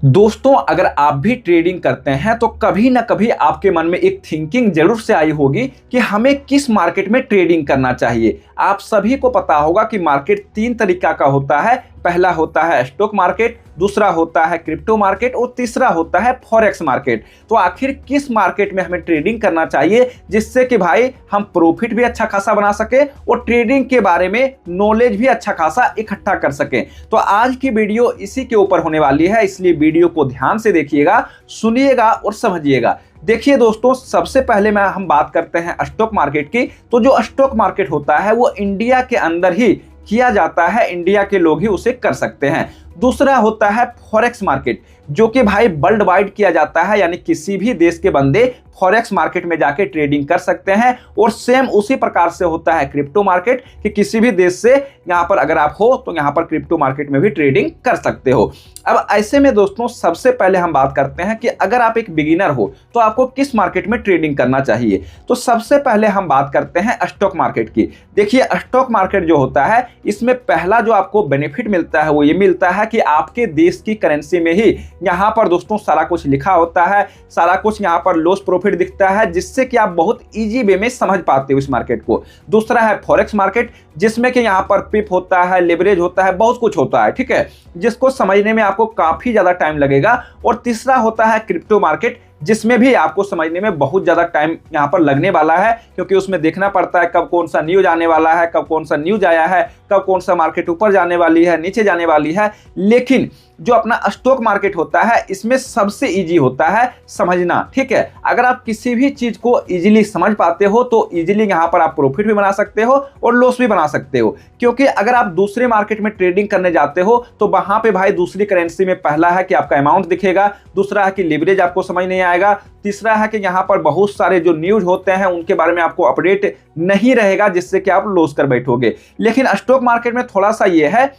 दोस्तों, अगर आप भी ट्रेडिंग करते हैं तो कभी ना कभी आपके मन में एक थिंकिंग जरूर से आई होगी कि हमें किस मार्केट में ट्रेडिंग करना चाहिए। आप सभी को पता होगा कि मार्केट तीन तरीका का होता है। पहला होता है स्टॉक मार्केट, दूसरा होता है क्रिप्टो मार्केट और तीसरा होता है फॉरेक्स मार्केट। तो आखिर किस मार्केट में हमें ट्रेडिंग करना चाहिए जिससे कि भाई हम प्रॉफिट भी अच्छा खासा बना सके और ट्रेडिंग के बारे में नॉलेज भी अच्छा खासा इकट्ठा कर सके। तो आज की वीडियो इसी के ऊपर होने वाली है, इसलिए वीडियो को ध्यान से देखिएगा, सुनिएगा और समझिएगा। देखिए दोस्तों, सबसे पहले हम बात करते हैं स्टॉक मार्केट की। तो जो स्टॉक मार्केट होता है वो इंडिया के अंदर ही किया जाता है, इंडिया के लोग ही उसे कर सकते हैं। दूसरा होता है फॉरेक्स मार्केट, जो कि भाई वर्ल्ड वाइड किया जाता है, यानी किसी भी देश के बंदे फॉरेक्स मार्केट में जाके ट्रेडिंग कर सकते हैं। और सेम उसी प्रकार से होता है क्रिप्टो मार्केट कि किसी भी देश से यहाँ पर अगर आप हो तो यहाँ पर क्रिप्टो मार्केट में भी ट्रेडिंग कर सकते हो। अब ऐसे में दोस्तों, सबसे पहले हम बात करते हैं कि अगर आप एक बिगिनर हो तो आपको किस मार्केट में ट्रेडिंग करना चाहिए। तो सबसे पहले हम बात करते हैं स्टॉक मार्केट की। देखिए, स्टॉक मार्केट जो होता है इसमें पहला जो आपको बेनिफिट मिलता है वो ये मिलता है कि आपके देश की करेंसी में ही यहाँ पर दोस्तों सारा कुछ लिखा होता है, सारा कुछ यहाँ पर लॉस प्रॉफिट दिखता है, जिससे कि आप बहुत इजी वे में समझ पाते हो इस मार्केट को। दूसरा है फॉरेक्स मार्केट, जिसमें कि यहाँ पर पिप होता है, लेवरेज होता है, बहुत कुछ होता है, ठीक है, जिसको समझने में आपको काफी ज्यादा टाइम लगेगा। और तीसरा होता है क्रिप्टो मार्केट, जिसमें भी आपको समझने में बहुत ज्यादा टाइम यहाँ पर लगने वाला है, क्योंकि उसमें देखना पड़ता है कब कौन सा न्यूज आने वाला है, कब कौन सा न्यूज आया है, कब कौन सा मार्केट ऊपर जाने वाली है, नीचे जाने वाली है। लेकिन जो अपना स्टॉक मार्केट होता है इसमें सबसे इजी होता है समझना, ठीक है। अगर आप किसी भी चीज को इजीली समझ पाते हो तो इजीली यहाँ पर आप प्रॉफिट भी बना सकते हो और लॉस भी बना सकते हो। क्योंकि अगर आप दूसरे मार्केट में ट्रेडिंग करने जाते हो तो वहां पे भाई दूसरी करेंसी में पहला है कि आपका अमाउंट दिखेगा, दूसरा है कि लिवरेज आपको समझ नहीं आएगा, तीसरा है कि यहाँ पर बहुत सारे जो न्यूज होते हैं उनके बारे में आपको अपडेट नहीं रहेगा, जिससे कि आप लॉस कर बैठोगे। लेकिन स्टॉक मार्केट में थोड़ा सा ये है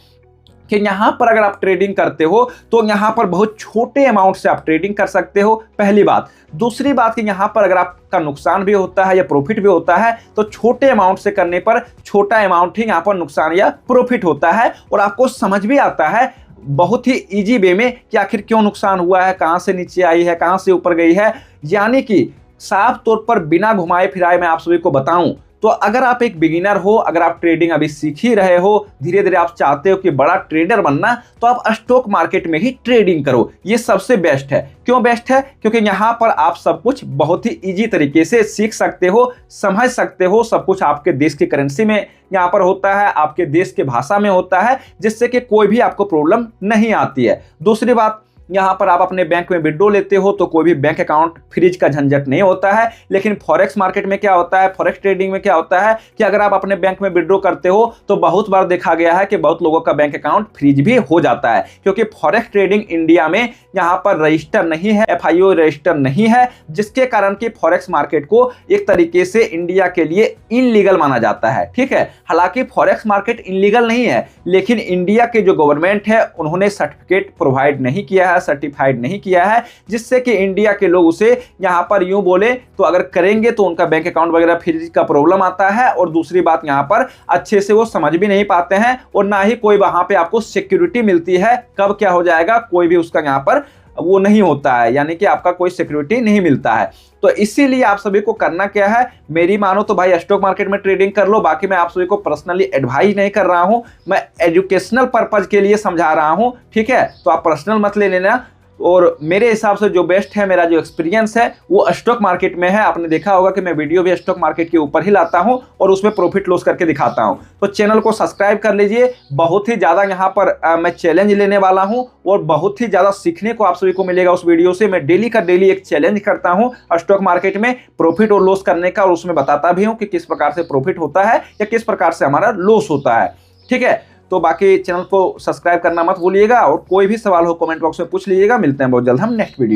कि यहाँ पर अगर आप ट्रेडिंग करते हो तो यहाँ पर बहुत छोटे अमाउंट से आप ट्रेडिंग कर सकते हो, पहली बात। दूसरी बात कि यहाँ पर अगर आपका नुकसान भी होता है या प्रॉफिट भी होता है तो छोटे अमाउंट से करने पर छोटा अमाउंट ही यहाँ पर नुकसान या प्रॉफिट होता है, और आपको समझ भी आता है बहुत ही इजी वे में कि आखिर क्यों नुकसान हुआ है, कहां से नीचे आई है, कहां से ऊपर गई है। यानी कि साफ तौर पर बिना घुमाए फिराए मैं आप सभी को बताऊं तो अगर आप एक बिगिनर हो, अगर आप ट्रेडिंग अभी सीख ही रहे हो, धीरे धीरे आप चाहते हो कि बड़ा ट्रेडर बनना, तो आप स्टॉक मार्केट में ही ट्रेडिंग करो। ये सबसे बेस्ट है। क्यों बेस्ट है? क्योंकि यहाँ पर आप सब कुछ बहुत ही इजी तरीके से सीख सकते हो, समझ सकते हो। सब कुछ आपके देश की करेंसी में यहाँ पर होता है, आपके देश के भाषा में होता है, जिससे कि कोई भी आपको प्रॉब्लम नहीं आती है। दूसरी बात, यहाँ पर आप अपने बैंक में विड्रॉ लेते हो तो कोई भी बैंक अकाउंट फ्रीज का झंझट नहीं होता है। लेकिन फॉरेक्स मार्केट में क्या होता है, फॉरेक्स ट्रेडिंग में क्या होता है कि अगर आप अपने बैंक में विड्रॉ करते हो तो बहुत बार देखा गया है कि बहुत लोगों का बैंक अकाउंट फ्रीज भी हो जाता है, क्योंकि फॉरेक्स ट्रेडिंग इंडिया में यहाँ पर रजिस्टर नहीं है, FIO रजिस्टर नहीं है, जिसके कारण कि फॉरेक्स मार्केट को एक तरीके से इंडिया के लिए इनलीगल माना जाता है, ठीक है। हालांकि फॉरेक्स मार्केट इनलीगल नहीं है, लेकिन इंडिया के जो गवर्नमेंट है उन्होंने सर्टिफिकेट प्रोवाइड नहीं किया है, सर्टिफाइड नहीं किया है, जिससे कि इंडिया के लोग उसे यहां पर यूं बोले तो अगर करेंगे तो उनका बैंक अकाउंट वगैरह फ्रीज का प्रॉब्लम आता है। और दूसरी बात, यहां पर अच्छे से वो समझ भी नहीं पाते हैं और ना ही कोई वहां पे आपको सिक्योरिटी मिलती है, कब क्या हो जाएगा कोई भी उसका यहां पर वो नहीं होता है, यानी कि आपका कोई सिक्योरिटी नहीं मिलता है। तो इसीलिए आप सभी को करना क्या है, मेरी मानो तो भाई स्टॉक मार्केट में ट्रेडिंग कर लो। बाकी मैं आप सभी को पर्सनली एडवाइस नहीं कर रहा हूं, मैं एजुकेशनल पर्पज के लिए समझा रहा हूं, ठीक है। तो आप पर्सनल मत ले लेना। और मेरे हिसाब से जो बेस्ट है, मेरा जो एक्सपीरियंस है वो स्टॉक मार्केट में है। आपने देखा होगा कि मैं वीडियो भी स्टॉक मार्केट के ऊपर ही लाता हूं और उसमें प्रॉफिट लॉस करके दिखाता हूं। तो चैनल को सब्सक्राइब कर लीजिए। बहुत ही ज़्यादा यहाँ पर मैं चैलेंज लेने वाला हूं और बहुत ही ज़्यादा सीखने को आप सभी को मिलेगा उस वीडियो से। मैं डेली का डेली एक चैलेंज करता हूँ स्टॉक मार्केट में प्रॉफिट और लॉस करने का, और उसमें बताता भी हूँ कि किस प्रकार से प्रॉफिट होता है या किस प्रकार से हमारा लॉस होता है, ठीक है। तो बाकी चैनल को सब्सक्राइब करना मत भूलिएगा, और कोई भी सवाल हो कमेंट बॉक्स में पूछ लीजिएगा। मिलते हैं बहुत जल्द हम नेक्स्ट वीडियो में।